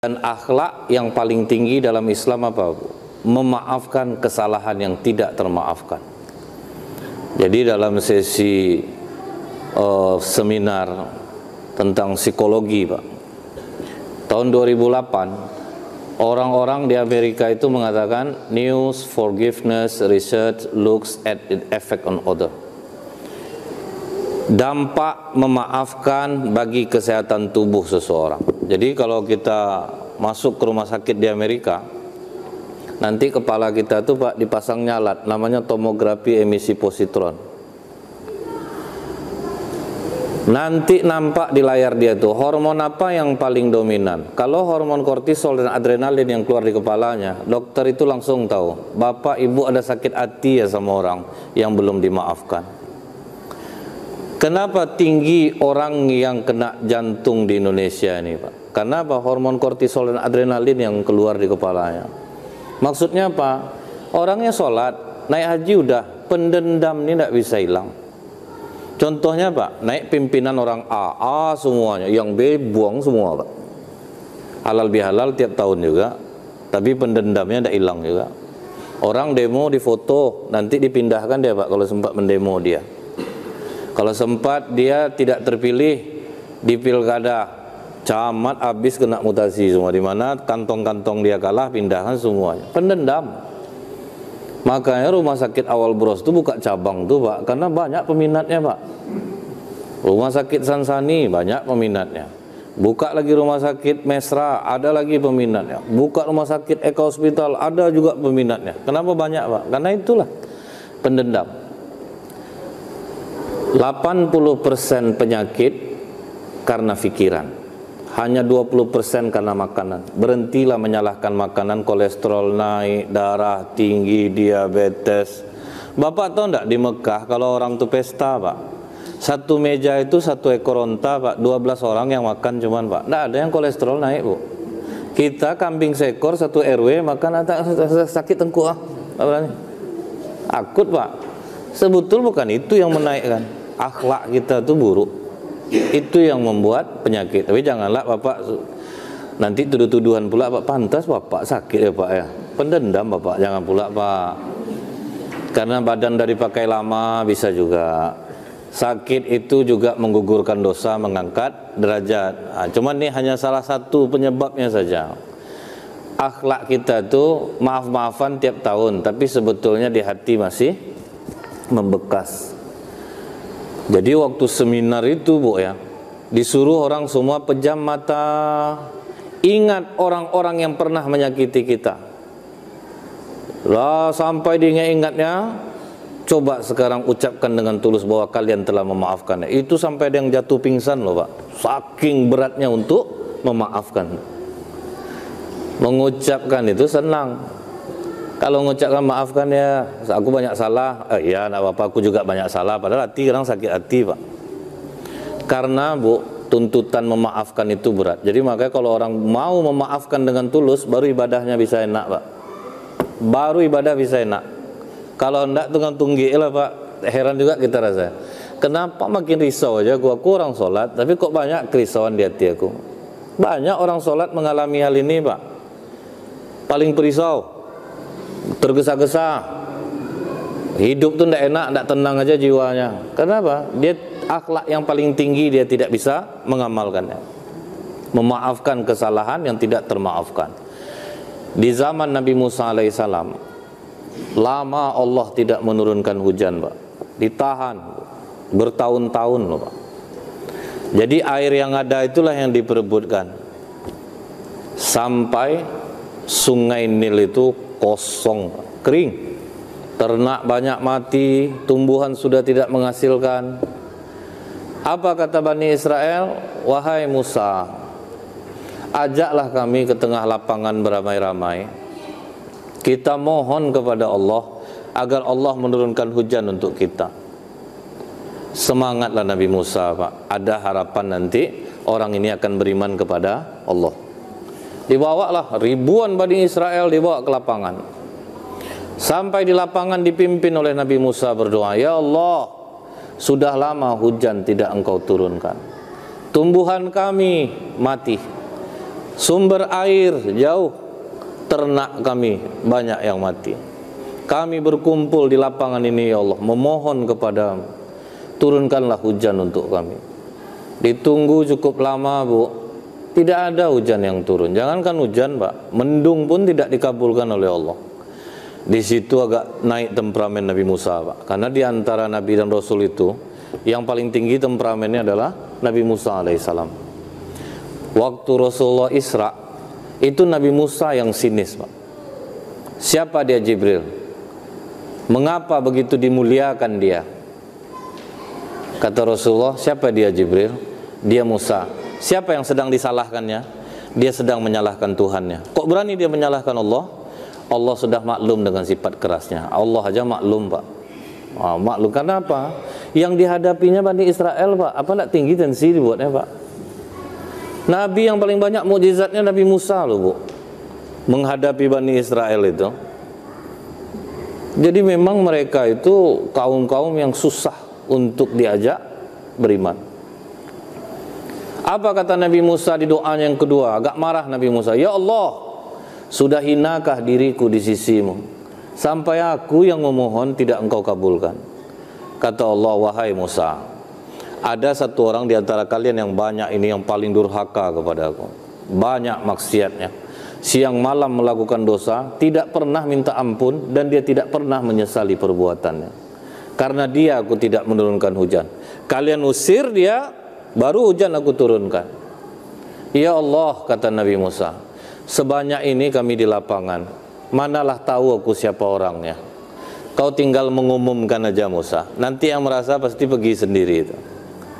Dan akhlak yang paling tinggi dalam Islam apa, Bu? Memaafkan kesalahan yang tidak termaafkan. Jadi dalam sesi seminar tentang psikologi, Pak, tahun 2008, orang-orang di Amerika itu mengatakan news forgiveness research looks at the effect on other. Dampak memaafkan bagi kesehatan tubuh seseorang. Jadi kalau kita masuk ke rumah sakit di Amerika, nanti kepala kita tuh, Pak, dipasang alat namanya tomografi emisi positron. Nanti nampak di layar dia tuh hormon apa yang paling dominan. Kalau hormon kortisol dan adrenalin yang keluar di kepalanya, dokter itu langsung tahu bapak ibu ada sakit hati ya sama orang yang belum dimaafkan. Kenapa tinggi orang yang kena jantung di Indonesia ini, Pak? Karena apa? Hormon kortisol dan adrenalin yang keluar di kepalanya. Maksudnya apa? Orangnya sholat, naik haji udah, pendendam ini tidak bisa hilang. Contohnya, Pak, naik pimpinan orang A semuanya, yang B buang semua, Pak. Halal bihalal tiap tahun juga, tapi pendendamnya tidak hilang juga. Orang demo difoto, nanti dipindahkan dia, Pak, kalau sempat mendemo dia. Kalau sempat dia tidak terpilih di pilkada, camat habis kena mutasi semua, di mana kantong-kantong dia kalah pindahkan semuanya. Pendendam. Makanya rumah sakit Awal Bros itu buka cabang tuh, Pak, karena banyak peminatnya, Pak. Rumah sakit Sansani banyak peminatnya. Buka lagi rumah sakit Mesra, ada lagi peminatnya. Buka rumah sakit Eka Hospital, ada juga peminatnya. Kenapa banyak, Pak? Karena itulah pendendam. 80% penyakit karena pikiran, hanya 20% karena makanan. Berhentilah menyalahkan makanan. Kolesterol naik, darah tinggi, diabetes. Bapak tahu enggak di Mekah kalau orang tuh pesta, Pak, satu meja itu satu ekor onta, Pak, 12 orang yang makan cuman, Pak. Enggak ada yang kolesterol naik, Bu. Kita kambing seekor satu RW makan sakit tengkuk, akut, Pak. Sebetul bukan itu yang menaikkan. Akhlak kita tuh buruk, itu yang membuat penyakit. Tapi janganlah Bapak nanti tuduh-tuduhan pula, Pak, pantas Bapak sakit ya, Pak, ya. Pendendam Bapak, jangan pula, Pak. Karena badan dari pakai lama bisa juga. Sakit itu juga menggugurkan dosa, mengangkat derajat. Nah, cuman ini hanya salah satu penyebabnya saja. Akhlak kita tuh maaf-maafan tiap tahun, tapi sebetulnya di hati masih membekas. Jadi waktu seminar itu, Bu, ya, disuruh orang semua pejam mata, ingat orang-orang yang pernah menyakiti kita. Lah sampai diingat-ingatnya, coba sekarang ucapkan dengan tulus bahwa kalian telah memaafkan. Itu sampai ada yang jatuh pingsan loh, Pak. Saking beratnya untuk memaafkan. Mengucapkan itu senang. Kalau mengucapkan maafkan ya, aku banyak salah, ya enggak apa-apa, aku juga banyak salah, padahal hati kadang sakit hati, Pak. Karena, Bu, tuntutan memaafkan itu berat. Jadi makanya kalau orang mau memaafkan dengan tulus, baru ibadahnya bisa enak, Pak. Baru ibadah bisa enak. Kalau enggak dengan tunggi lah, Pak, heran juga kita rasa. Kenapa makin risau aja, aku orang sholat, tapi kok banyak kerisauan di hati aku. Banyak orang sholat mengalami hal ini, Pak. Paling perisau, tergesa-gesa, hidup tuh ndak enak, ndak tenang aja jiwanya. Kenapa? Dia akhlak yang paling tinggi dia tidak bisa mengamalkannya, memaafkan kesalahan yang tidak termaafkan. Di zaman Nabi Musa alaihissalam, lama Allah tidak menurunkan hujan, Pak. Ditahan bertahun-tahun loh, Pak. Jadi air yang ada itulah yang diperebutkan, sampai sungai Nil itu kosong, kering, ternak banyak mati, tumbuhan sudah tidak menghasilkan. Apa kata Bani Israel? Wahai Musa, ajaklah kami ke tengah lapangan beramai-ramai, kita mohon kepada Allah agar Allah menurunkan hujan untuk kita. Semangatlah Nabi Musa, Pak. Ada harapan nanti orang ini akan beriman kepada Allah. Dibawalah ribuan Bani Israel, dibawa ke lapangan. Sampai di lapangan dipimpin oleh Nabi Musa berdoa, ya Allah, sudah lama hujan tidak engkau turunkan, tumbuhan kami mati, Sumber air jauh, ternak kami banyak yang mati. Kami berkumpul di lapangan ini ya Allah, memohon kepadamu, turunkanlah hujan untuk kami. Ditunggu cukup lama Bu, tidak ada hujan yang turun. Jangankan hujan Pak, mendung pun tidak dikabulkan oleh Allah. Di situ agak naik temperamen Nabi Musa Pak, karena di antara Nabi dan Rasul itu yang paling tinggi temperamennya adalah Nabi Musa alaihissalam. Waktu Rasulullah Isra, itu Nabi Musa yang sinis Pak. Siapa dia? Jibril. Mengapa begitu dimuliakan dia? Kata Rasulullah, siapa dia? Jibril. Dia Musa. Siapa yang sedang disalahkannya? Dia sedang menyalahkan Tuhannya. Kok berani dia menyalahkan Allah? Allah sudah maklum dengan sifat kerasnya. Allah aja maklum Pak. Maklum karena apa? Yang dihadapinya Bani Israel Pak. Apa nak tinggi tensi dibuatnya Pak? Nabi yang paling banyak mukjizatnya Nabi Musa loh Bu, menghadapi Bani Israel itu. Jadi memang mereka itu kaum-kaum yang susah untuk diajak beriman. Apa kata Nabi Musa di doanya yang kedua? Agak marah Nabi Musa. Ya Allah, sudah hinakah diriku di sisimu, sampai aku yang memohon tidak engkau kabulkan. Kata Allah, wahai Musa, ada satu orang di antara kalian yang banyak ini yang paling durhaka kepada aku, banyak maksiatnya, siang malam melakukan dosa, tidak pernah minta ampun, dan dia tidak pernah menyesali perbuatannya. Karena dia aku tidak menurunkan hujan. Kalian usir dia, baru hujan aku turunkan. Ya Allah, kata Nabi Musa, sebanyak ini kami di lapangan, manalah tahu aku siapa orangnya. Kau tinggal mengumumkan aja Musa, nanti yang merasa pasti pergi sendiri itu.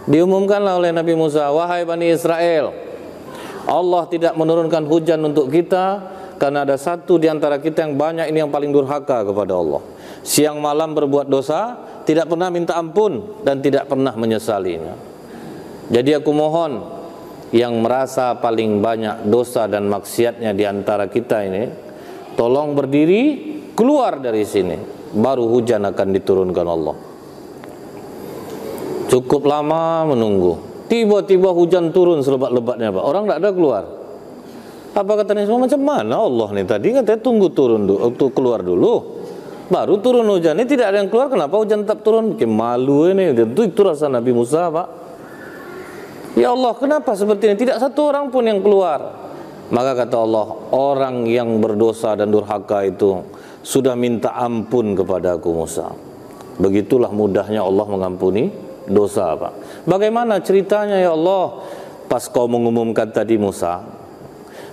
Diumumkanlah oleh Nabi Musa, wahai Bani Israel, Allah tidak menurunkan hujan untuk kita karena ada satu di antara kita yang banyak ini yang paling durhaka kepada Allah. Siang malam berbuat dosa, tidak pernah minta ampun dan tidak pernah menyesalinya. Jadi aku mohon, yang merasa paling banyak dosa dan maksiatnya di antara kita ini, tolong berdiri keluar dari sini, baru hujan akan diturunkan Allah. Cukup lama menunggu, tiba-tiba hujan turun selebat-lebatnya Pak. Orang tidak ada keluar. Apa katanya semua, macam mana Allah nih, tadi katanya tunggu turun dulu, keluar dulu, baru turun hujan. Ini tidak ada yang keluar, kenapa hujan tetap turun? Bikin malu ini. Itu rasa Nabi Musa Pak. Ya Allah, kenapa seperti ini? Tidak satu orang pun yang keluar. Maka kata Allah, orang yang berdosa dan durhaka itu sudah minta ampun kepada aku Musa. Begitulah mudahnya Allah mengampuni dosa Pak. Bagaimana ceritanya ya Allah? Pas kau mengumumkan tadi Musa,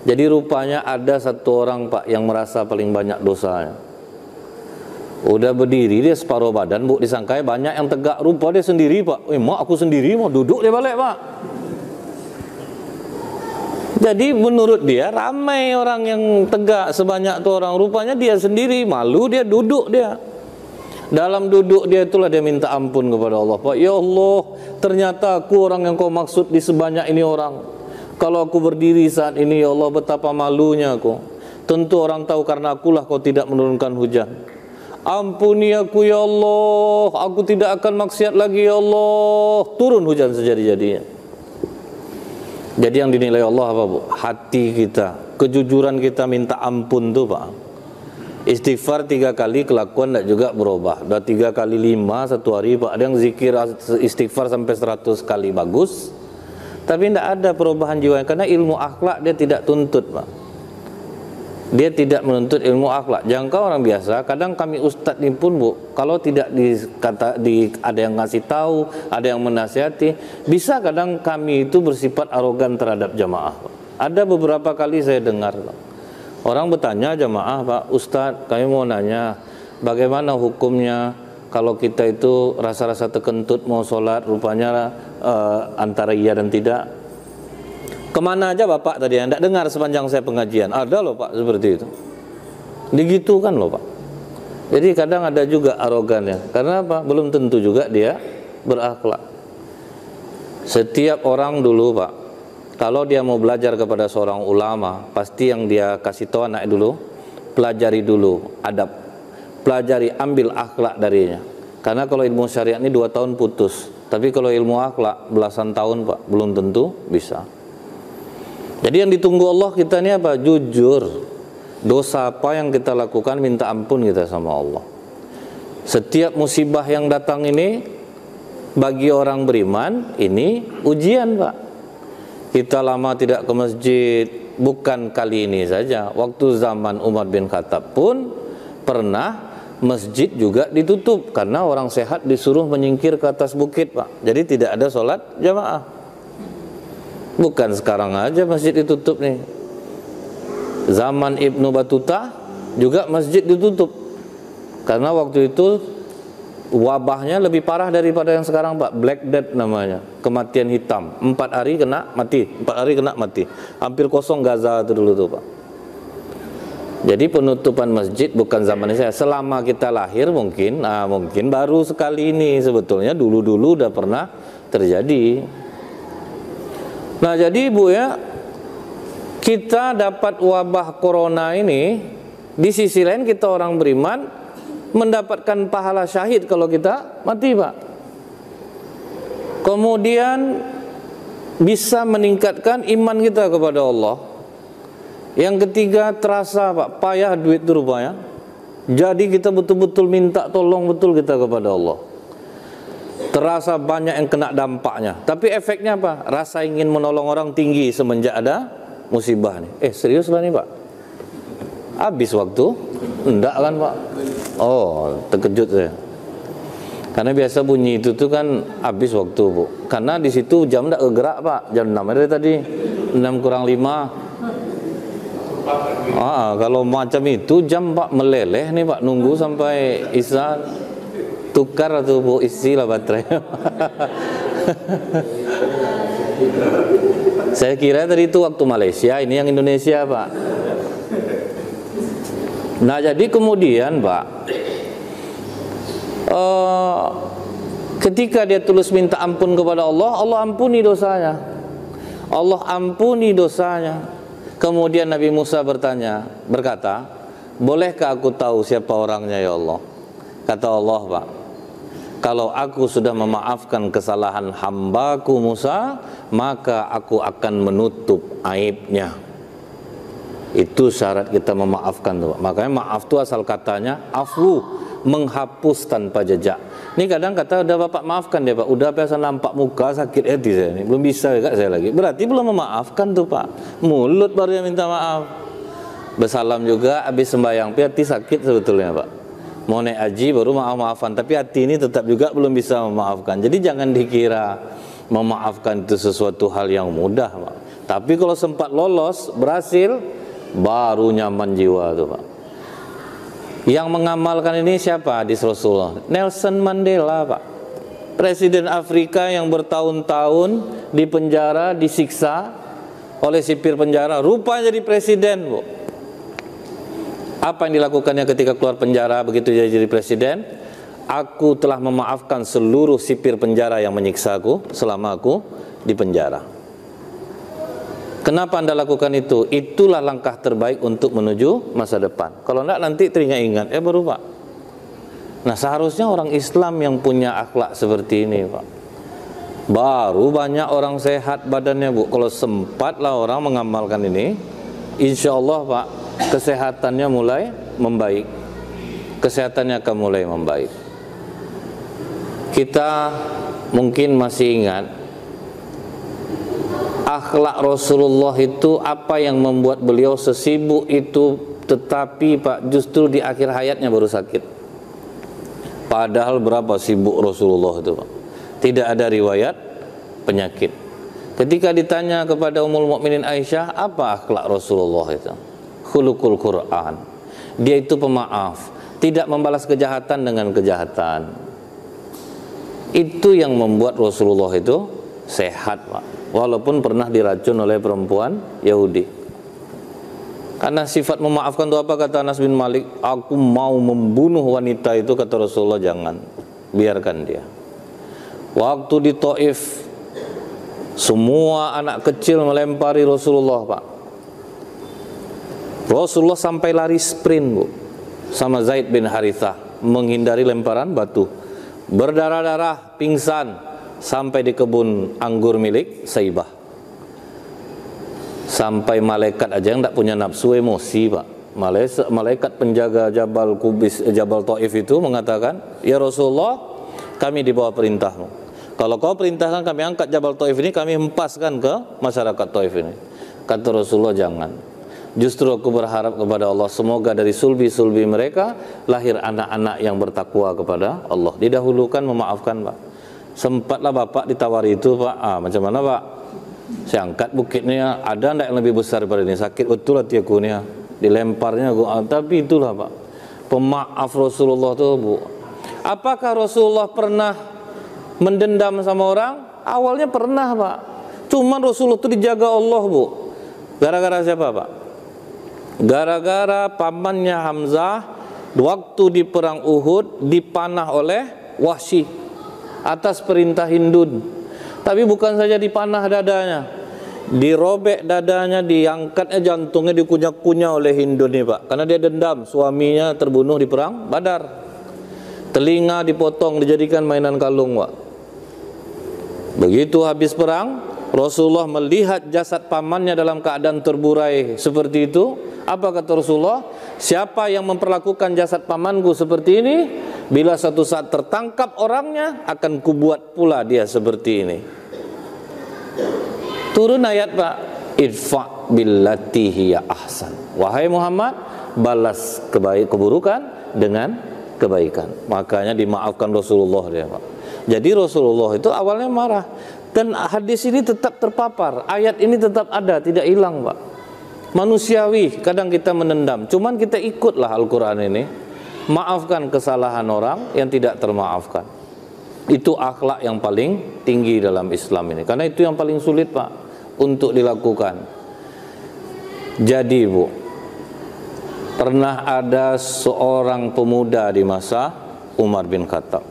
jadi rupanya ada satu orang Pak yang merasa paling banyak dosanya. Udah berdiri dia separuh badan Bu, disangkai banyak yang tegak, rupa dia sendiri Pak. Mak aku sendiri, mau duduk dia balik Pak. Jadi menurut dia ramai orang yang tegak sebanyak tu orang, rupanya dia sendiri, malu dia duduk dia. Dalam duduk dia itulah dia minta ampun kepada Allah. Pak, ya Allah, ternyata aku orang yang kau maksud di sebanyak ini orang. Kalau aku berdiri saat ini ya Allah, betapa malunya aku. Tentu orang tahu karena akulah kau tidak menurunkan hujan. Ampuni aku ya Allah, aku tidak akan maksiat lagi ya Allah. Turun hujan sejadi-jadinya. Jadi yang dinilai Allah apa Bu? Hati kita, kejujuran kita minta ampun tuh Pak. Istighfar 3 kali, kelakuan tidak juga berubah. Udah 3 kali 5 satu hari Pak. Ada yang zikir istighfar sampai 100 kali, bagus. Tapi tidak ada perubahan jiwa, karena ilmu akhlak dia tidak tuntut Pak. Dia tidak menuntut ilmu akhlak. Jangka orang biasa, kadang kami ustadz ini pun Bu, kalau tidak ada yang ngasih tahu, ada yang menasihati, bisa kadang kami itu bersifat arogan terhadap jamaah Pak. Ada beberapa kali saya dengar Pak, orang bertanya jamaah, Pak Ustadz, kami mau nanya, bagaimana hukumnya kalau kita itu rasa-rasa terkentut mau sholat, rupanya antara iya dan tidak. Kemana aja Bapak tadi, yang tidak dengar sepanjang saya pengajian? Ada loh Pak seperti itu. Digitu kan loh Pak. Jadi kadang ada juga arogannya. Karena apa? Belum tentu juga dia berakhlak. Setiap orang dulu Pak, kalau dia mau belajar kepada seorang ulama, pasti yang dia kasih tahu anak dulu, pelajari dulu adab, pelajari, ambil akhlak darinya. Karena kalau ilmu syariat ini 2 tahun putus, tapi kalau ilmu akhlak belasan tahun Pak, belum tentu bisa. Jadi yang ditunggu Allah kita ini apa? Jujur. Dosa apa yang kita lakukan, minta ampun kita sama Allah. Setiap musibah yang datang ini bagi orang beriman ini ujian, Pak. Kita lama tidak ke masjid, bukan kali ini saja. Waktu zaman Umar bin Khattab pun pernah masjid juga ditutup karena orang sehat disuruh menyingkir ke atas bukit, Pak. Jadi tidak ada sholat jamaah. Bukan sekarang aja masjid ditutup nih. Zaman Ibnu Battuta juga masjid ditutup karena waktu itu wabahnya lebih parah daripada yang sekarang, Pak. Black Death namanya, kematian hitam. 4 hari kena mati, 4 hari kena mati. Hampir kosong Gaza itu dulu tuh, Pak. Jadi penutupan masjid bukan zaman saya. Selama kita lahir mungkin baru sekali ini. Sebetulnya dulu-dulu udah pernah terjadi. Nah, jadi Ibu ya, kita dapat wabah corona ini, di sisi lain kita orang beriman mendapatkan pahala syahid kalau kita mati, Pak. Kemudian bisa meningkatkan iman kita kepada Allah. Yang ketiga, terasa, Pak, payah duit itu rupanya. Jadi kita betul-betul minta tolong betul kita kepada Allah. Terasa banyak yang kena dampaknya. Tapi efeknya apa? Rasa ingin menolong orang tinggi semenjak ada musibah nih. Serius lah nih, Pak? Habis waktu? Enggak kan, Pak? Oh, terkejut saya. Karena biasa bunyi itu tuh kan habis waktu, Bu. Karena di situ jam enggak gerak, Pak. Jam 6 dari tadi. 6 kurang 5. Kalau macam itu jam, Pak, meleleh nih, Pak. Nunggu sampai isya. Tukar atau Bu, isi lah baterai. Saya kira tadi itu waktu Malaysia, ini yang Indonesia, Pak. Nah, jadi kemudian, Pak, ketika dia tulus minta ampun kepada Allah, Allah ampuni dosanya. Allah ampuni dosanya. Kemudian Nabi Musa berkata, bolehkah aku tahu siapa orangnya, ya Allah? Kata Allah, Pak, kalau aku sudah memaafkan kesalahan hambaku Musa, maka aku akan menutup aibnya. Itu syarat kita memaafkan tuh, Pak. Makanya maaf itu asal katanya afu, menghapus tanpa jejak. Ini kadang kata udah Bapak maafkan dia, Pak. Udah biasa nampak muka sakit hati saya ini. Belum bisa juga saya lagi. Berarti belum memaafkan tuh, Pak. Mulut baru yang minta maaf. Bersalam juga habis sembahyang, hati sakit sebetulnya, Pak. Mau naik haji baru maaf-maafan, tapi hati ini tetap juga belum bisa memaafkan. Jadi jangan dikira memaafkan itu sesuatu hal yang mudah, Pak. Tapi kalau sempat lolos, berhasil, baru nyaman jiwa tuh, Pak. Yang mengamalkan ini siapa? Hadis Rasulullah. Nelson Mandela, Pak. Presiden Afrika yang bertahun-tahun di penjara, disiksa oleh sipir penjara, rupanya jadi presiden, Bu. Apa yang dilakukannya ketika keluar penjara begitu dia jadi presiden? Aku telah memaafkan seluruh sipir penjara yang menyiksa aku selama aku di penjara. Kenapa Anda lakukan itu? Itulah langkah terbaik untuk menuju masa depan. Kalau enggak nanti teringat-ingat, baru, Pak. Nah, seharusnya orang Islam yang punya akhlak seperti ini, Pak. Baru banyak orang sehat badannya, Bu. Kalau sempatlah orang mengamalkan ini, insya Allah, Pak, kesehatannya mulai membaik. Kesehatannya akan mulai membaik. Kita mungkin masih ingat akhlak Rasulullah itu apa yang membuat beliau sesibuk itu, tetapi, Pak, justru di akhir hayatnya baru sakit. Padahal berapa sibuk Rasulullah itu, Pak. Tidak ada riwayat penyakit. Ketika ditanya kepada Ummul Mukminin Aisyah, apa akhlak Rasulullah itu? Khuluqul Quran. Dia itu pemaaf, tidak membalas kejahatan dengan kejahatan. Itu yang membuat Rasulullah itu sehat, Pak. Walaupun pernah diracun oleh perempuan Yahudi. Karena sifat memaafkan itu apa, kata Anas bin Malik? Aku mau membunuh wanita itu, kata Rasulullah, jangan, biarkan dia. Waktu di Taif, semua anak kecil melempari Rasulullah, Pak. Rasulullah sampai lari sprint, Bu, sama Zaid bin Harithah, menghindari lemparan batu. Berdarah-darah, pingsan, sampai di kebun anggur milik Saibah. Sampai malaikat aja yang tidak punya nafsu emosi, Pak. Malaikat penjaga Jabal Taif itu mengatakan, "Ya Rasulullah, kami di bawah perintahmu. Kalau kau perintahkan kami angkat Jabal Taif ini, kami hempaskan ke masyarakat Taif ini." Kata Rasulullah, "Jangan. Justru aku berharap kepada Allah, semoga dari sulbi-sulbi mereka lahir anak-anak yang bertakwa kepada Allah." Didahulukan memaafkan, Pak. Sempatlah Bapak ditawari itu, Pak. Macam mana, Pak? Saya angkat bukitnya, ada enggak yang lebih besar daripada ini? Sakit betul hati aku nih. Dilemparnya aku, tapi itulah, Pak, pemaaf Rasulullah tuh, Bu. Apakah Rasulullah pernah mendendam sama orang? Awalnya pernah, Pak. Cuman Rasulullah itu dijaga Allah, Bu. Gara-gara siapa, Pak? Gara-gara pamannya Hamzah waktu di perang Uhud dipanah oleh Wahsy atas perintah Hindun. Tapi bukan saja dipanah dadanya, dirobek dadanya, diangkatnya jantungnya, dikunyah-kunyah oleh Hindun nih, Pak, karena dia dendam suaminya terbunuh di perang Badar. Telinga dipotong dijadikan mainan kalung, Pak. Begitu habis perang, Rasulullah melihat jasad pamannya dalam keadaan terburai seperti itu. Apa kata Rasulullah? Siapa yang memperlakukan jasad pamanku seperti ini, bila satu saat tertangkap orangnya, akan kubuat pula dia seperti ini. Turun ayat, Pak, idfa billati hiya ahsan. Wahai Muhammad, balas keburukan dengan kebaikan. Makanya dimaafkan Rasulullah dia, Pak. Jadi Rasulullah itu awalnya marah, dan hadis ini tetap terpapar, ayat ini tetap ada, tidak hilang, Pak. Manusiawi kadang kita menendam, cuman kita ikutlah Al-Quran ini, maafkan kesalahan orang yang tidak termaafkan. Itu akhlak yang paling tinggi dalam Islam ini, karena itu yang paling sulit, Pak, untuk dilakukan. Jadi, Bu, pernah ada seorang pemuda di masa Umar bin Khattab.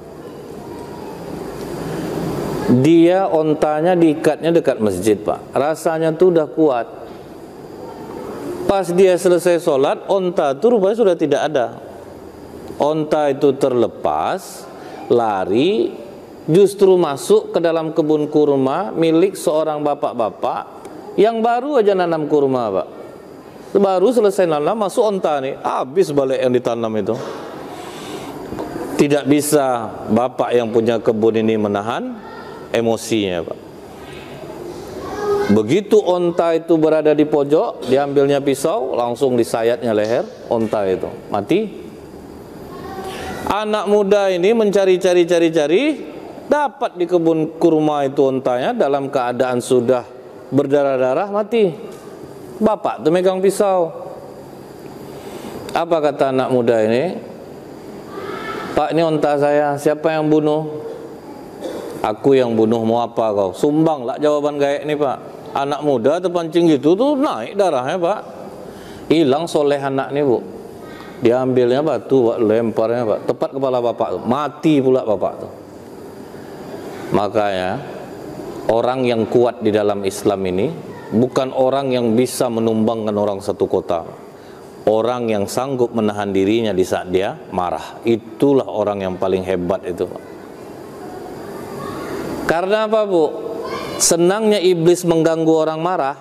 Dia ontanya diikatnya dekat masjid, Pak. Rasanya tuh udah kuat. Pas dia selesai sholat, onta itu rupanya sudah tidak ada. Onta itu terlepas, lari, justru masuk ke dalam kebun kurma milik seorang bapak-bapak yang baru aja nanam kurma, Pak. Baru selesai nanam, masuk onta nih, habis balik yang ditanam itu. Tidak bisa bapak yang punya kebun ini menahan emosinya, Pak. Begitu onta itu berada di pojok, diambilnya pisau, langsung disayatnya leher onta itu, mati. Anak muda ini mencari-cari, dapat di kebun kurma itu ontanya dalam keadaan sudah berdarah-darah, mati. Bapak tuh megang pisau. Apa kata anak muda ini? "Pak, ini onta saya, siapa yang bunuh?" "Aku yang bunuh." "Mau apa kau?" "Sumbang lah jawaban gaek nih, Pak." Anak muda terpancing gitu tuh naik darahnya, Pak. Hilang soleh anak nih, Bu. Diambilnya batu, Pak, lemparnya, Pak, tepat kepala bapak tuh. Mati pula bapak tuh. Makanya orang yang kuat di dalam Islam ini bukan orang yang bisa menumbangkan orang satu kota. Orang yang sanggup menahan dirinya di saat dia marah. Itulah orang yang paling hebat itu, Pak. Karena apa, Bu? Senangnya iblis mengganggu orang marah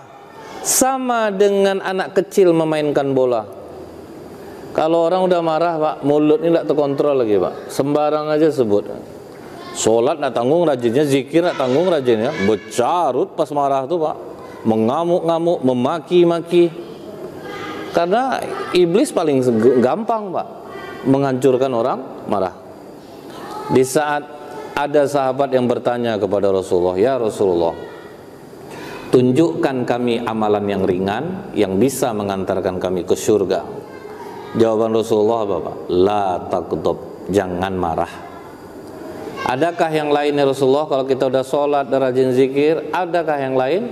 sama dengan anak kecil memainkan bola. Kalau orang udah marah, Pak, mulut ini tidak terkontrol lagi, Pak. Sembarang aja sebut. Sholat tidak tanggung rajinnya, zikir tidak tanggung rajinnya, bercarut pas marah tuh, Pak. Mengamuk-ngamuk, memaki-maki. Karena iblis paling gampang, Pak, menghancurkan orang marah. Di saat ada sahabat yang bertanya kepada Rasulullah, "Ya Rasulullah, tunjukkan kami amalan yang ringan yang bisa mengantarkan kami ke surga." Jawaban Rasulullah apa, Pak? "La taqdab," jangan marah. Adakah yang lain ya Rasulullah? Kalau kita udah sholat dan rajin zikir, adakah yang lain?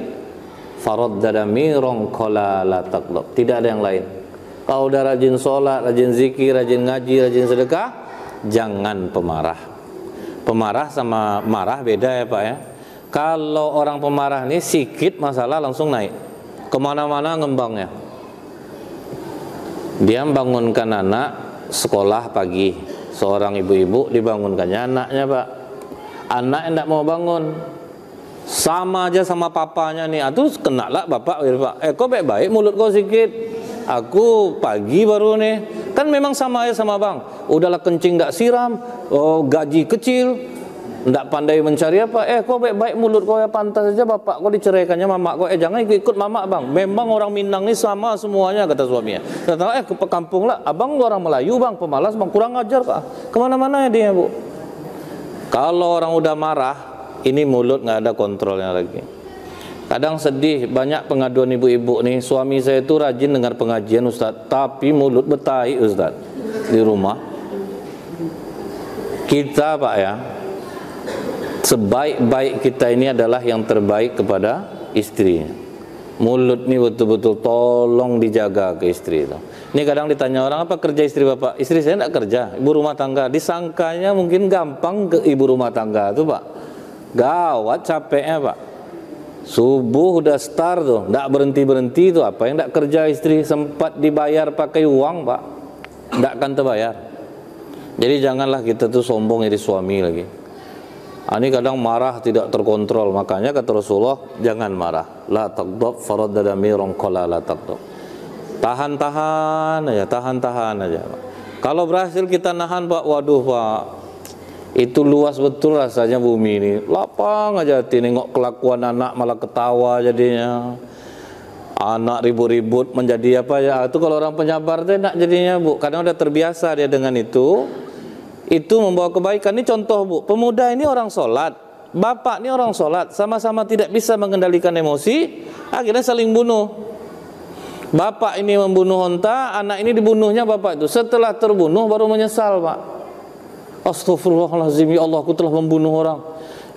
Faraddada mirong qala la taqdab. Tidak ada yang lain. Kalau udah rajin sholat, rajin zikir, rajin ngaji, rajin sedekah, jangan pemarah. Pemarah sama marah beda ya, Pak, ya. Kalau orang pemarah ini sikit masalah langsung naik kemana-mana ngembangnya. Dia membangunkan anak sekolah pagi, seorang ibu-ibu dibangunkannya anaknya, Pak. Anak tidak mau bangun, sama aja sama papanya nih. Terus kena lah bapak, kok baik-baik mulut kau sikit, aku pagi baru nih. Kan memang sama aja sama bang. Udahlah kencing nggak siram, gaji kecil, nggak pandai mencari apa. Kok baik-baik mulut kau ya, pantas saja bapak kau diceraikannya mamak kau. Jangan ikut mamak bang. Memang orang Minang ini sama semuanya, kata suaminya. Kata ke kampung lah, abang orang Melayu bang, pemalas bang, kurang ajar pak. Kemana-mana ya dia bu. Kalau orang udah marah, ini mulut nggak ada kontrolnya lagi. Kadang sedih, banyak pengaduan ibu-ibu nih, suami saya itu rajin dengar pengajian Ustadz, tapi mulut betahi Ustadz di rumah. Kita pak ya, sebaik-baik kita ini adalah yang terbaik kepada istrinya. Mulut ini betul-betul tolong dijaga ke istri itu. Ini kadang ditanya orang, apa kerja istri bapak? Istri saya tidak kerja, ibu rumah tangga. Disangkanya mungkin gampang ke ibu rumah tangga itu pak. Gawat capeknya pak. Subuh udah start tuh, tidak berhenti-berhenti tuh. Apa yang tidak kerja istri, sempat dibayar pakai uang pak, tidak akan terbayar. Jadi janganlah kita tuh sombong jadi suami lagi. Ini kadang marah tidak terkontrol, makanya kata Rasulullah, jangan marah. La taghdab faradda damirun qala la taghdab. Tahan-tahan aja, tahan-tahan aja. Kalau berhasil kita nahan pak, waduh pak, itu luas betul rasanya bumi ini. Lapang aja hati, nengok kelakuan anak malah ketawa jadinya. Anak ribut-ribut menjadi apa ya? Itu kalau orang penyabar tuh enak jadinya bu. Karena udah terbiasa dia dengan itu membawa kebaikan. Ini contoh bu, pemuda ini orang sholat, bapak ini orang sholat, sama-sama tidak bisa mengendalikan emosi, akhirnya saling bunuh. Bapak ini membunuh onta, anak ini dibunuhnya bapak itu. Setelah terbunuh baru menyesal pak. Astagfirullahaladzim, ya Allah, aku telah membunuh orang.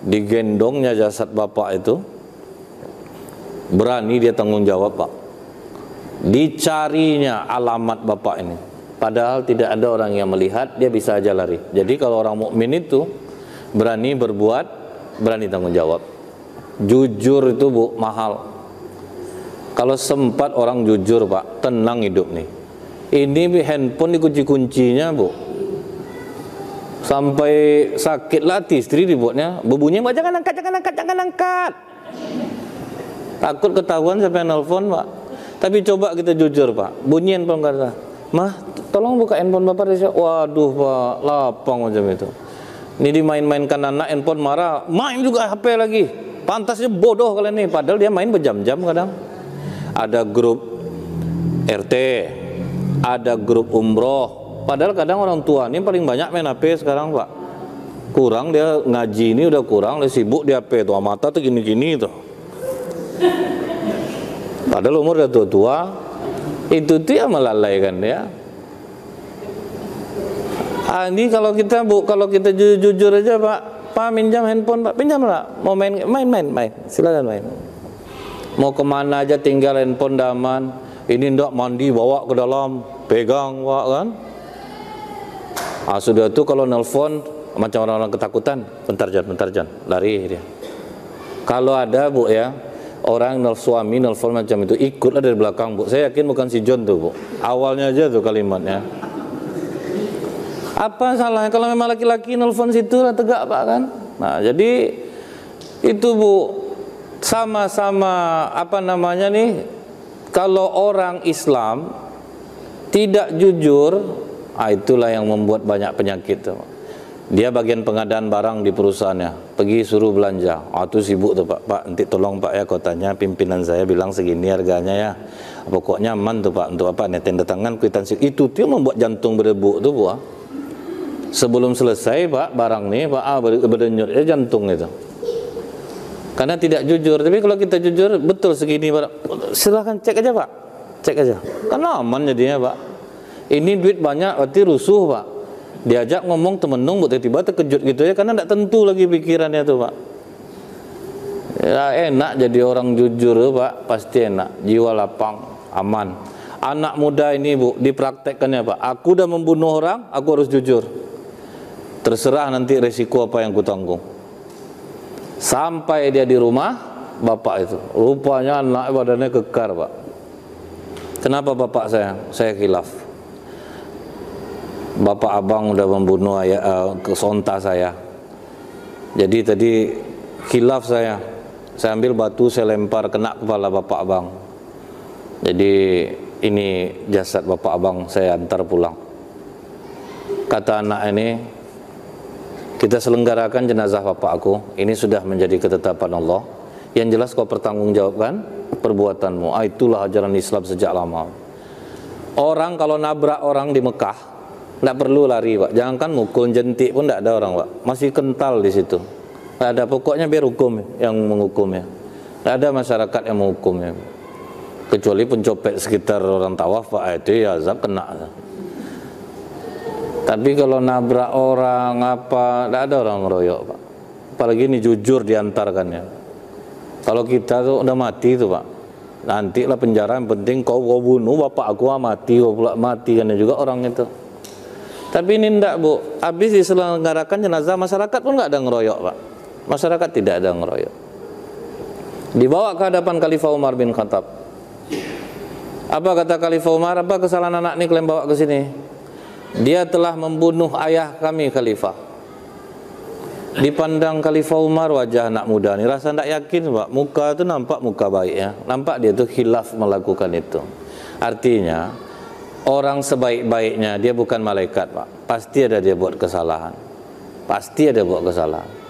Digendongnya jasad bapak itu, berani dia tanggung jawab pak. Dicarinya alamat bapak ini, padahal tidak ada orang yang melihat, dia bisa aja lari. Jadi kalau orang mukmin itu berani berbuat, berani tanggung jawab. Jujur itu bu, mahal. Kalau sempat orang jujur pak, tenang hidup nih. Ini handphone dikunci-kuncinya bu, sampai sakit latih istri dibuatnya, berbunyi, jangan angkat, jangan angkat, jangan angkat. Takut ketahuan siapa yang nelfon pak. Tapi coba kita jujur pak, bunyi handphone kata, mah tolong buka handphone bapak. Waduh pak, lapang macam itu. Ini dimain-mainkan anak, handphone marah, main juga HP lagi. Pantasnya bodoh kalian nih, padahal dia main berjam-jam kadang. Ada grup RT, ada grup umroh. Padahal kadang orang tua ini paling banyak main HP sekarang pak. Kurang dia ngaji ini udah kurang, dia sibuk di HP tuh, mata tuh gini-gini tuh. Padahal umur udah tua-tua, itu tuh yang melalaikan dia. Ini kalau kita bu, kalau kita jujur aja pak minjam handphone pak, pinjam lah. Mau main, silakan main. Mau kemana aja tinggal handphone daman. Ini ndak mandi bawa ke dalam, pegang pak kan. Sudah tuh kalau nelpon macam orang-orang ketakutan, bentar Jan, lari dia. Kalau ada bu ya, orang suami nelpon macam itu, ikutlah dari belakang bu. Saya yakin bukan si John tuh bu, awalnya aja tuh kalimatnya. Apa salahnya kalau memang laki-laki nelpon situ lah tegak pak kan. Nah jadi itu bu, sama-sama apa namanya nih, kalau orang Islam tidak jujur, itulah yang membuat banyak penyakit tuh. Dia bagian pengadaan barang di perusahaannya, pergi suruh belanja, itu sibuk tuh pak, nanti tolong pak ya, kotanya pimpinan saya bilang segini harganya ya, pokoknya aman tuh pak, untuk apa nih tanda tangan kwitansi. Itu tuh membuat jantung berdebu tuh bu. Sebelum selesai pak barang nih pak berdenyut jantung itu, karena tidak jujur. Tapi kalau kita jujur, betul segini pak, silahkan cek aja pak, cek aja, karena aman jadinya pak. Ini duit banyak berarti rusuh pak. Diajak ngomong temenung, tiba-tiba terkejut gitu ya, karena tidak tentu lagi pikirannya tuh pak. Ya, enak jadi orang jujur tuh pak, pasti enak, jiwa lapang, aman. Anak muda ini bu, dipraktekkannya pak, aku udah membunuh orang, aku harus jujur. Terserah nanti resiko apa yang kutanggung. Sampai dia di rumah bapak itu, rupanya anak badannya kekar pak. Kenapa bapak saya khilaf? Bapak abang udah membunuh kesonta saya. Jadi tadi khilaf saya. Saya ambil batu, saya lempar, kena kepala bapak abang. Jadi ini jasad bapak abang, saya antar pulang. Kata anak ini, kita selenggarakan jenazah bapak aku, ini sudah menjadi ketetapan Allah. Yang jelas kau pertanggungjawabkan perbuatanmu. Itulah ajaran Islam sejak lama. Orang kalau nabrak orang di Mekah, tidak perlu lari, Pak. Jangankan mukul, jentik pun tidak ada orang, Pak. Masih kental di situ. Tidak ada, pokoknya biar hukum yang menghukumnya. Tidak ada masyarakat yang menghukumnya. Kecuali pencopet sekitar orang tawaf, Pak, itu ya azab kena. Tapi kalau nabrak orang apa, tidak ada orang ngeroyok, Pak. Apalagi ini jujur diantarkannya. Kalau kita tuh udah mati tuh, Pak. Nantilah penjara, yang penting kau bunuh bapak aku mati, kau pula mati kan juga orang itu. Tapi ini enggak, Bu. Habis diselenggarakan jenazah, masyarakat pun enggak ada ngeroyok, Pak. Masyarakat tidak ada ngeroyok. Dibawa ke hadapan Khalifah Umar bin Khattab. Apa kata Khalifah Umar? Apa kesalahan anak ini kalian bawa ke sini? Dia telah membunuh ayah kami, Khalifah. Dipandang Khalifah Umar, wajah anak muda ini rasa tidak yakin, Pak. Muka itu nampak muka baik ya. Nampak dia itu khilaf melakukan itu. Artinya orang sebaik-baiknya dia bukan malaikat, Pak. Pasti ada dia buat kesalahan. Pasti ada buat kesalahan.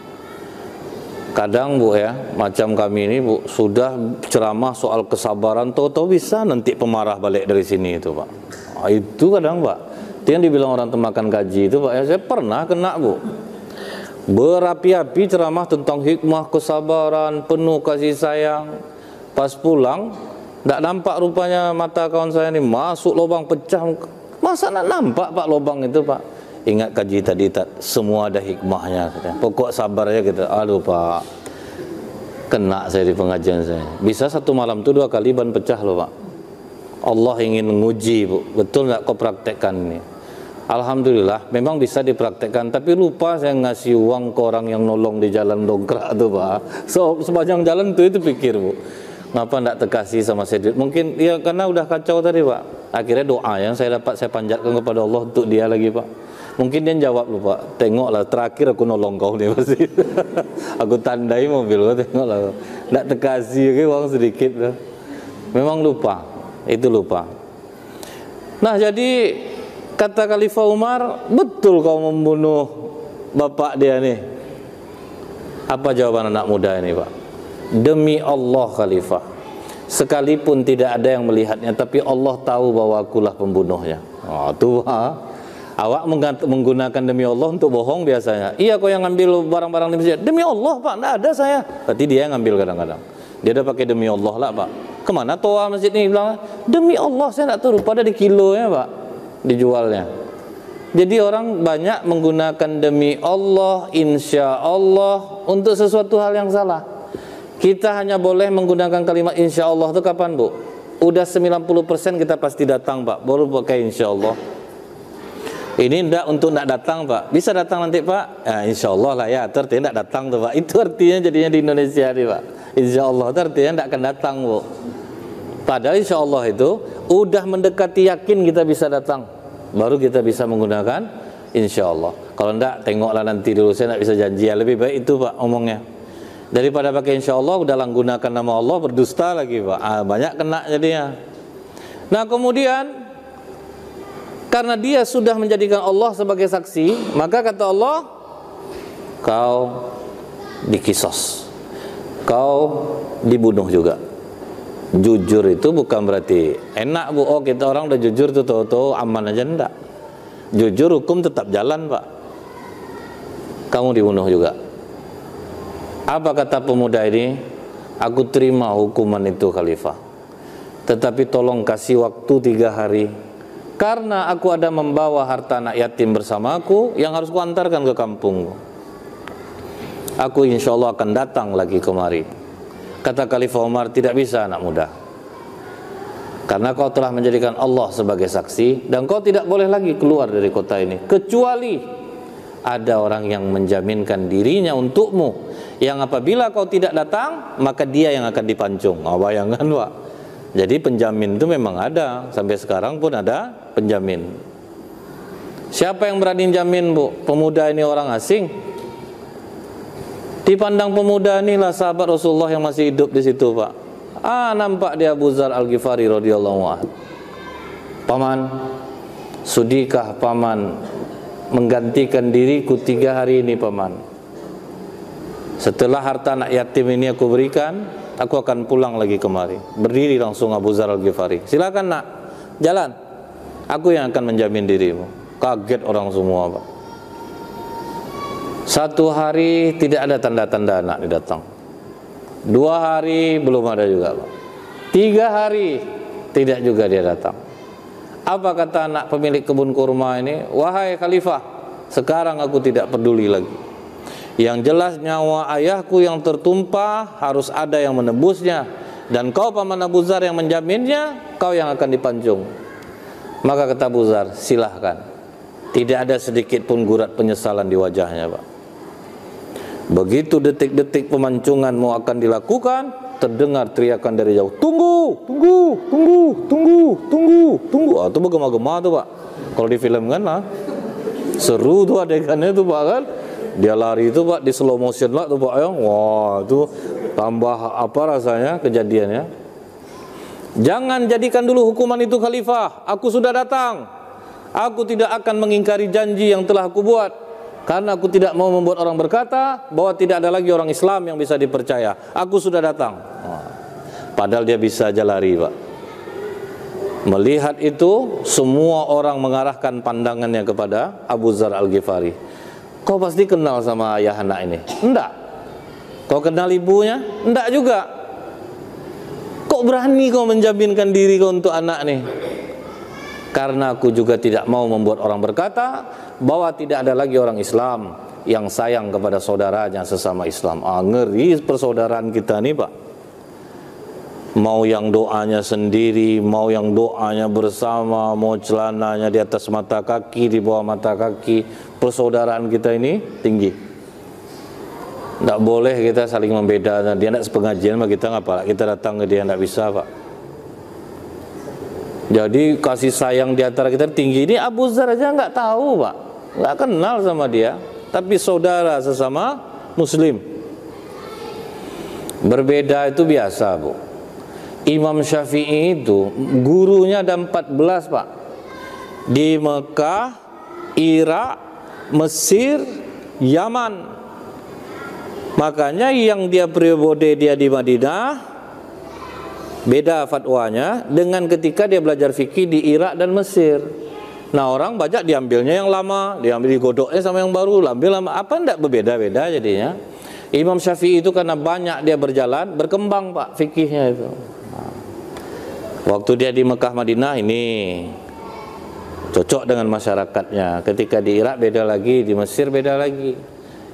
Kadang, Bu ya, macam kami ini, Bu, sudah ceramah soal kesabaran, tahu-tahu bisa nanti pemarah balik dari sini itu, Pak. Itu kadang, Pak. Itu yang dibilang orang temakan gaji itu, Pak. Ya, saya pernah kena, Bu. Berapi-api ceramah tentang hikmah kesabaran, penuh kasih sayang. Pas pulang, tidak nampak rupanya mata kawan saya ini masuk lubang pecah. Masa nak nampak, Pak, lubang itu, Pak? Ingat kaji tadi, semua ada hikmahnya. Pokok sabar aja kita. Aduh, Pak, kena saya di pengajian saya. Bisa satu malam itu 2 kali ban pecah loh, Pak. Allah ingin menguji, Bu. Betul nggak kau praktekkan ini? Alhamdulillah, memang bisa dipraktekkan, tapi lupa saya ngasih uang ke orang yang nolong di jalan dongkrak tuh, Pak. So, sepanjang jalan itu pikir, Bu, ngapa ndak terkasih sama saya? Mungkin ya karena udah kacau tadi, Pak. Akhirnya doa yang saya dapat saya panjatkan kepada Allah untuk dia lagi, Pak. Mungkin dia jawab, lupa. Tengoklah, terakhir aku nolong kau nih pasti. Aku tandai mobil, tengoklah. Ndak terkasih, okay, uang sedikit. Memang lupa, itu lupa. Nah, jadi kata Khalifah Umar, betul kau membunuh bapak dia nih. Apa jawaban anak muda ini, Pak? Demi Allah, Khalifah, sekalipun tidak ada yang melihatnya, tapi Allah tahu bahwa akulah pembunuhnya. Oh, tuh, ha? Awak menggunakan demi Allah untuk bohong biasanya. Iya, kau yang ngambil barang-barang di masjid. Demi Allah, Pak, tidak ada saya. Berarti dia yang ngambil kadang-kadang. Dia udah pakai demi Allah lah, Pak. Kemana toa masjid ini? Bilang, demi Allah, saya tidak tahu. Pada di kilonya, Pak, dijualnya. Jadi orang banyak menggunakan demi Allah, insya Allah untuk sesuatu hal yang salah. Kita hanya boleh menggunakan kalimat insya Allah itu kapan, Bu? Udah 90% kita pasti datang, Pak. Baru pakai insya Allah. Ini enggak untuk enggak datang, Pak. Bisa datang nanti, Pak? Ya, insya Allah lah ya. Itu artinya enggak datang tuh, Pak. Itu artinya jadinya di Indonesia nih, Pak. Insya Allah itu artinya enggak akan datang, Bu. Padahal insya Allah itu udah mendekati yakin kita bisa datang, baru kita bisa menggunakan insya Allah. Kalau enggak, tengoklah nanti dulu, saya enggak bisa janji. Ya, lebih baik itu, Pak, omongnya. Daripada pakai insya Allah, udah gunakan nama Allah, berdusta lagi, Pak. Banyak kena jadinya. Nah, kemudian karena dia sudah menjadikan Allah sebagai saksi, maka kata Allah, kau dikisos, kau dibunuh juga. Jujur itu bukan berarti enak, Bu. Oh, kita orang udah jujur tuh, tahu-tahu aman aja, enggak. Jujur hukum tetap jalan, Pak. Kamu dibunuh juga. Apa kata pemuda ini? Aku terima hukuman itu, Khalifah. Tetapi tolong kasih waktu 3 hari. Karena aku ada membawa harta anak yatim bersamaku yang harus kuantarkan ke kampungku. Aku insya Allah akan datang lagi kemari. Kata Khalifah Umar, tidak bisa anak muda. Karena kau telah menjadikan Allah sebagai saksi dan kau tidak boleh lagi keluar dari kota ini. Kecuali ada orang yang menjaminkan dirinya untukmu, yang apabila kau tidak datang, maka dia yang akan dipancung. Oh, bayangkan, Pak. Jadi penjamin itu memang ada. Sampai sekarang pun ada penjamin. Siapa yang berani jamin, Bu? Pemuda ini orang asing. Dipandang pemuda inilah sahabat Rasulullah yang masih hidup di situ, Pak. Nampak dia Abu Dzar Al-Ghifari radhiyallahu anhu. Paman, sudikah paman menggantikan diriku 3 hari ini, paman? Setelah harta anak yatim ini aku berikan, aku akan pulang lagi kemari. Berdiri langsung Abu Dzar Al-Ghifari. Silakan nak, jalan. Aku yang akan menjamin dirimu. Kaget orang semua, Pak. 1 hari tidak ada tanda-tanda anak datang. 2 hari belum ada juga, Pak. 3 hari tidak juga dia datang. Apa kata anak pemilik kebun kurma ini? Wahai khalifah, sekarang aku tidak peduli lagi. Yang jelas nyawa ayahku yang tertumpah harus ada yang menebusnya, dan kau paman Abu Dzar yang menjaminnya, kau yang akan dipanjung. Maka kata Abu Dzar, silahkan. Tidak ada sedikit pun gurat penyesalan di wajahnya, Pak. Begitu detik-detik pemancungan mau akan dilakukan, terdengar teriakan dari jauh, tunggu, tunggu, tunggu, tunggu, tunggu, tunggu. Itu bergema-gema tuh, Pak. Kalau di film kan lah, seru tuh adegannya tuh, Pak, kan. Dia lari itu, Pak, di slow motion lah tuh, Pak. Wah, itu tambah apa rasanya kejadiannya. Jangan jadikan dulu hukuman itu khalifah. Aku sudah datang. Aku tidak akan mengingkari janji yang telah aku buat. Karena aku tidak mau membuat orang berkata bahwa tidak ada lagi orang Islam yang bisa dipercaya. Aku sudah datang. Padahal dia bisa aja lari, Pak. Melihat itu, semua orang mengarahkan pandangannya kepada Abu Dzar Al-Ghifari. Kau pasti kenal sama ayah anak ini? Enggak. Kau kenal ibunya? Enggak juga. Kok berani kau menjaminkan diri kau untuk anak nih? Karena aku juga tidak mau membuat orang berkata bahwa tidak ada lagi orang Islam yang sayang kepada saudaranya sesama Islam. Ngeri persaudaraan kita nih, Pak. Mau yang doanya sendiri, mau yang doanya bersama, mau celananya di atas mata kaki, di bawah mata kaki. Persaudaraan kita ini tinggi. Tidak boleh kita saling membeda. Dia tidak sepengajian sama kita, ngapa kita datang ke dia, tidak bisa, Pak. Jadi kasih sayang di antara kita tinggi. Ini Abu Dzar aja nggak tahu, Pak, nggak kenal sama dia, tapi saudara sesama Muslim. Berbeda itu biasa, Bu. Imam Syafi'i itu gurunya ada 14, Pak. Di Mekah, Irak, Mesir, Yaman. Makanya yang dia periode dia di Madinah beda fatwanya dengan ketika dia belajar fikih di Irak dan Mesir. Nah, orang banyak diambilnya yang lama, diambil digodoknya sama yang baru, ambil lama. Apa enggak berbeda-beda jadinya? Imam Syafi'i itu karena banyak dia berjalan, berkembang, Pak, fikihnya itu. Waktu dia di Mekah Madinah ini cocok dengan masyarakatnya. Ketika di Irak beda lagi, di Mesir beda lagi.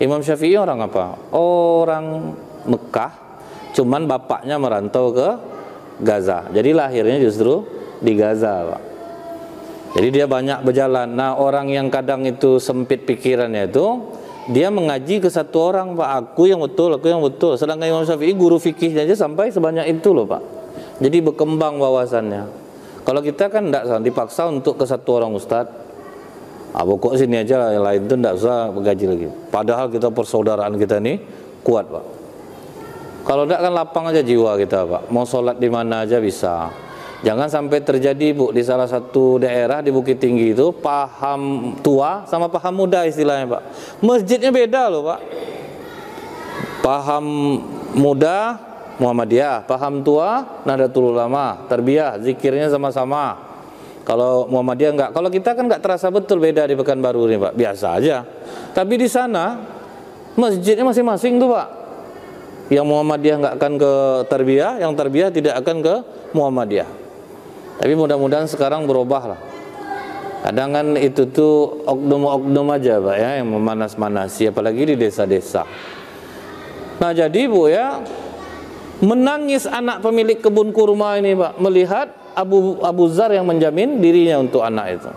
Imam Syafi'i orang apa? Orang Mekah, cuman bapaknya merantau ke Gaza. Jadi lahirnya justru di Gaza, Pak. Jadi dia banyak berjalan. Nah, orang yang kadang itu sempit pikirannya itu, dia mengaji ke satu orang, Pak. Aku yang betul, aku yang betul. Sedangkan Imam Syafi'i guru fikihnya aja sampai sebanyak itu loh, Pak. Jadi berkembang wawasannya. Kalau kita kan enggak dipaksa untuk ke satu orang ustadz. Pokok sini aja, yang lain itu enggak usah bergaji lagi. Padahal kita persaudaraan kita ini kuat, Pak. Kalau enggak kan lapang aja jiwa kita, Pak. Mau sholat di mana aja bisa. Jangan sampai terjadi, Bu, di salah satu daerah di Bukit Tinggi itu paham tua sama paham muda istilahnya, Pak. Masjidnya beda loh, Pak. Paham muda Muhammadiyah, paham tua Nahdlatul Ulama, Tarbiyah, zikirnya sama-sama. Kalau Muhammadiyah enggak. Kalau kita kan enggak terasa betul beda di Pekanbaru ini, Pak. Biasa aja. Tapi di sana masjidnya masing-masing tuh, Pak. Yang Muhammadiyah nggak akan ke Tarbiyah, yang Tarbiyah tidak akan ke Muhammadiyah. Tapi mudah-mudahan sekarang berubah lah. Kadang kan itu tuh oknum-oknum aja, Pak, ya, yang memanas-manasi, apalagi di desa-desa. Nah, jadi, Bu, ya, menangis anak pemilik kebun kurma ini, Pak, melihat Abu Dzar yang menjamin dirinya untuk anak itu.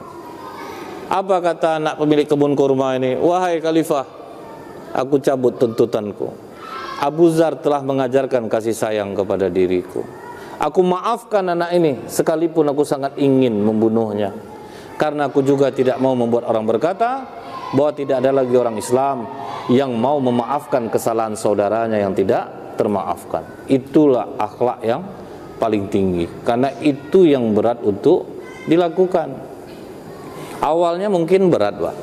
Apa kata anak pemilik kebun kurma ini? Wahai khalifah, aku cabut tuntutanku. Abu Dzar telah mengajarkan kasih sayang kepada diriku. Aku maafkan anak ini sekalipun aku sangat ingin membunuhnya. Karena aku juga tidak mau membuat orang berkata bahwa tidak ada lagi orang Islam yang mau memaafkan kesalahan saudaranya yang tidak termaafkan. Itulah akhlak yang paling tinggi, karena itu yang berat untuk dilakukan. Awalnya mungkin berat, Pak,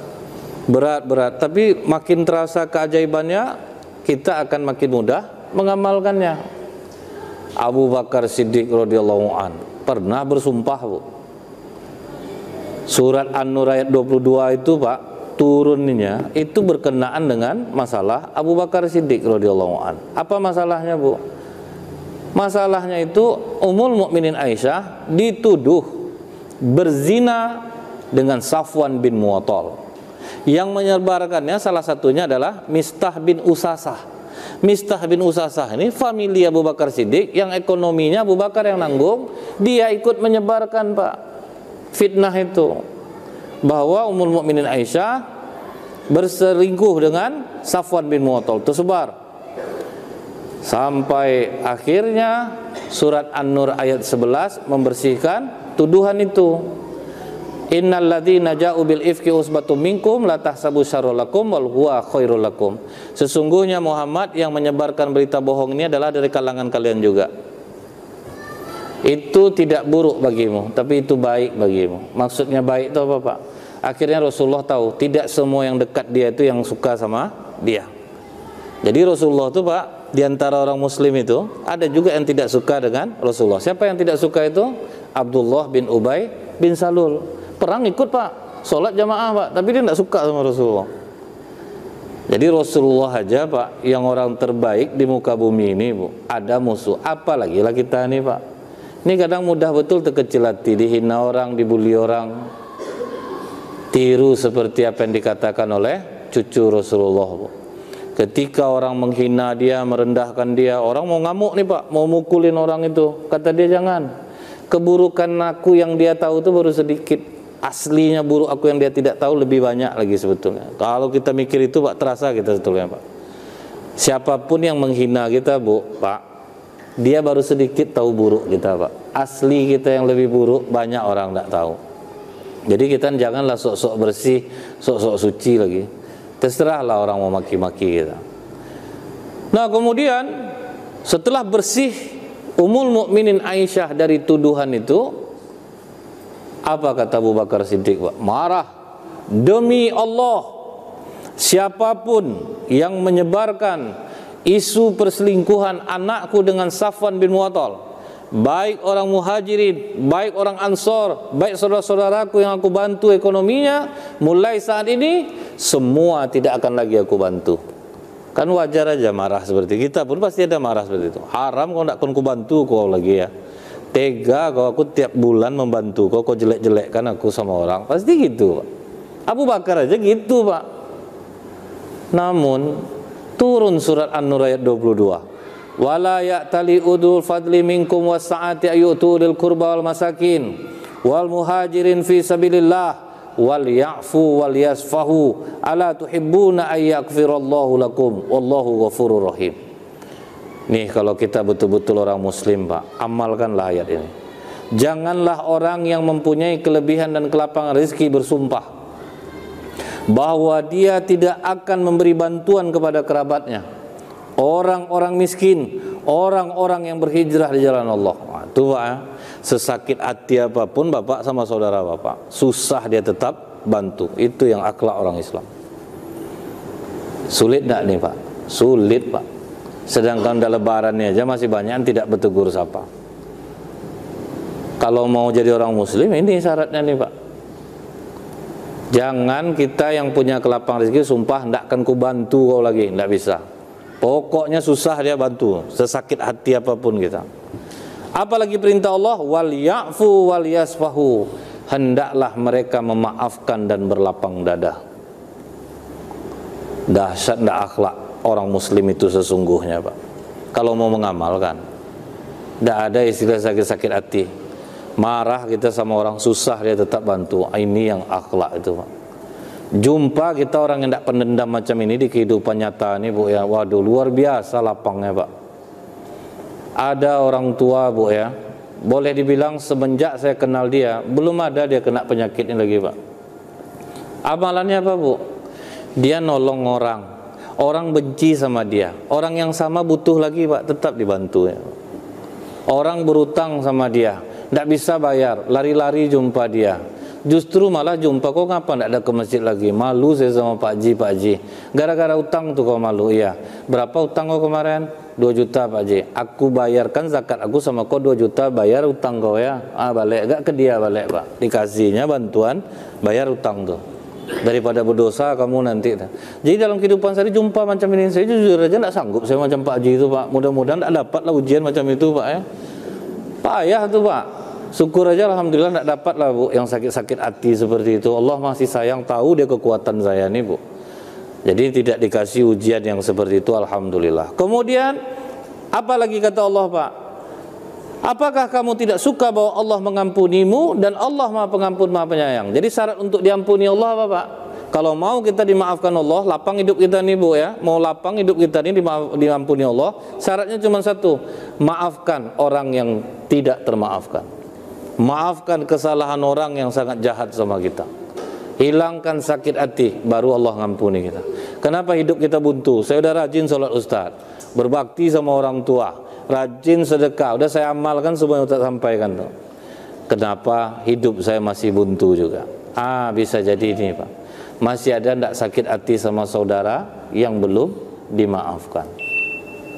berat, tapi makin terasa keajaibannya, kita akan makin mudah mengamalkannya. Abu Bakar Siddiq radhiyallahu an pernah bersumpah, Bu. Surat An-Nur ayat 22 itu, Pak, turunnya itu berkenaan dengan masalah Abu Bakar Siddiq radhiyallahu an. Apa masalahnya, Bu? Masalahnya itu Ummul Mukminin Aisyah dituduh berzina dengan Safwan bin Mu'attal. Yang menyebarkannya salah satunya adalah Mistah bin Usasah. Mistah bin Usasah ini famili Abu Bakar Siddiq yang ekonominya Abu Bakar yang nanggung. Dia ikut menyebarkan, Pak, fitnah itu, bahwa Ummul Mukminin Aisyah berselingkuh dengan Safwan bin Mu'attal, tersebar. Sampai akhirnya surat An-Nur ayat 11 membersihkan tuduhan itu. Innal ladzina ja'u bil ifki usbatum minkum la tahsabu syarrul lakum wal huwa khairul lakum. Sesungguhnya Muhammad yang menyebarkan berita bohong ini adalah dari kalangan kalian juga. Itu tidak buruk bagimu, tapi itu baik bagimu. Maksudnya baik itu apa, Pak? Akhirnya Rasulullah tahu tidak semua yang dekat dia itu yang suka sama dia. Jadi Rasulullah itu, Pak, di antara orang muslim itu ada juga yang tidak suka dengan Rasulullah. Siapa yang tidak suka itu? Abdullah bin Ubay bin Salul. Perang ikut, Pak, sholat jamaah, Pak, tapi dia tidak suka sama Rasulullah. Jadi Rasulullah aja, Pak, yang orang terbaik di muka bumi ini, Bu, ada musuh. Apalagi lah kita ini, Pak. Ini kadang mudah betul terkecil hati, dihina orang, dibully orang. Tiru seperti apa yang dikatakan oleh cucu Rasulullah, Bu. Ketika orang menghina dia, merendahkan dia, orang mau ngamuk nih, Pak, mau mukulin orang itu. Kata dia, jangan. Keburukan aku yang dia tahu itu baru sedikit. Aslinya buruk aku yang dia tidak tahu lebih banyak lagi sebetulnya. Kalau kita mikir itu, Pak, terasa kita sebetulnya, Pak. Siapapun yang menghina kita, Bu, Pak, dia baru sedikit tahu buruk kita, Pak. Asli kita yang lebih buruk banyak orang tidak tahu. Jadi kita janganlah sok-sok bersih, sok-sok suci lagi. Terserahlah orang mau maki-maki kita. Nah, kemudian setelah bersih Ummul Mukminin Aisyah dari tuduhan itu, apa kata Abu Bakar Siddiq, Pak? Marah. Demi Allah, siapapun yang menyebarkan isu perselingkuhan anakku dengan Safwan bin Mu'attal, baik orang muhajirin, baik orang ansor, baik saudara-saudaraku yang aku bantu ekonominya, mulai saat ini semua tidak akan lagi aku bantu. Kan wajar aja marah seperti kita pun pasti ada marah seperti itu. Haram kau tidak akan ku bantu kau lagi ya. Tega kau, aku tiap bulan membantu kau jelek-jelekkan aku sama orang. Pasti gitu, Pak. Abu Bakar aja gitu, Pak. Namun turun surat An-Nur ayat 22. Wala ya'tali udul fadli minkum wasa'ati ayyutu lil qurba wal masakin wal muhajirin fi sabilillah wal ya'fu wal yasfahu ala tuhibbuna ay yaghfirallahu lakum wallahu ghafurur rahim. Nih, kalau kita betul-betul orang muslim, Pak, amalkanlah ayat ini. Janganlah orang yang mempunyai kelebihan dan kelapangan rezeki bersumpah bahwa dia tidak akan memberi bantuan kepada kerabatnya, orang-orang miskin, orang-orang yang berhijrah di jalan Allah. Nah, itu, Pak, sesakit hati apapun Bapak sama saudara Bapak, susah dia tetap bantu. Itu yang akhlak orang Islam. Sulit enggak nih, Pak? Sulit, Pak. Sedangkan udah lebarannya aja masih banyak yang tidak bertegur sapa. Kalau mau jadi orang muslim, ini syaratnya nih, Pak. Jangan kita yang punya kelapangan rezeki sumpah ndak akan ku bantu kau lagi, ndak bisa. Pokoknya susah dia bantu, sesakit hati apapun kita. Apalagi perintah Allah, wal ya'fu wal yasfahu, hendaklah mereka memaafkan dan berlapang dada. Dahsyat ndak akhlak orang muslim itu sesungguhnya, Pak. Kalau mau mengamalkan, ndak ada istilah sakit-sakit hati. Marah kita sama orang susah dia tetap bantu. Ini yang akhlak itu, Pak. Jumpa kita orang yang tidak pendendam macam ini di kehidupan nyata ini, Bu, ya. Waduh, luar biasa lapangnya, Pak. Ada orang tua, Bu, ya, boleh dibilang semenjak saya kenal dia belum ada dia kena penyakit ini lagi, Pak. Amalannya apa, Bu? Dia nolong orang. Orang benci sama dia, orang yang sama butuh lagi Pak, tetap dibantu ya. Orang berutang sama dia, tidak bisa bayar, lari-lari jumpa dia. Justru malah jumpa, kok ngapa tidak ada ke masjid lagi? Malu saya sama Pak Ji. Gara-gara utang tuh kau malu. Iya. Berapa utang kau kemarin? 2 juta Pak Ji. Aku bayarkan zakat aku sama kau 2 juta, bayar utang kau ya. Balik gak ke dia balik Pak. Dikasihnya bantuan bayar utang tuh. Daripada berdosa kamu nanti. Jadi dalam kehidupan saya jumpa macam ini, saya jujur aja tidak sanggup saya macam Pak Ji itu Pak. Mudah-mudahan tidak dapatlah ujian macam itu Pak ya. Payah tuh Pak. Syukur aja alhamdulillah tidak dapat lah Bu yang sakit-sakit hati seperti itu. Allah masih sayang, tahu dia kekuatan saya nih Bu. Jadi tidak dikasih ujian yang seperti itu alhamdulillah. Kemudian apa lagi kata Allah Pak? Apakah kamu tidak suka bahwa Allah mengampunimu dan Allah Maha Pengampun Maha Penyayang? Jadi syarat untuk diampuni Allah apa Pak? Kalau mau kita dimaafkan Allah, lapang hidup kita nih Bu ya, mau lapang hidup kita ini diampuni Allah, syaratnya cuma satu, maafkan orang yang tidak termaafkan. Maafkan kesalahan orang yang sangat jahat sama kita. Hilangkan sakit hati, baru Allah ngampuni kita. Kenapa hidup kita buntu? Saya udah rajin sholat Ustaz, berbakti sama orang tua, rajin sedekah, udah saya amalkan semua yang Ustaz sampaikan tuh. Kenapa hidup saya masih buntu juga? Bisa jadi ini Pak, masih ada ndak sakit hati sama saudara yang belum dimaafkan.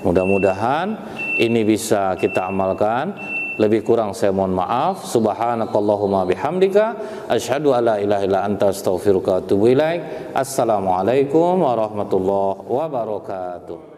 Mudah-mudahan ini bisa kita amalkan. Lebih kurang saya mohon maaf. Subhanakallahumma bihamdika asyhadu alla ilaha illa anta astaghfiruka wa atubu ilaik. Assalamualaikum warahmatullahi wabarakatuh.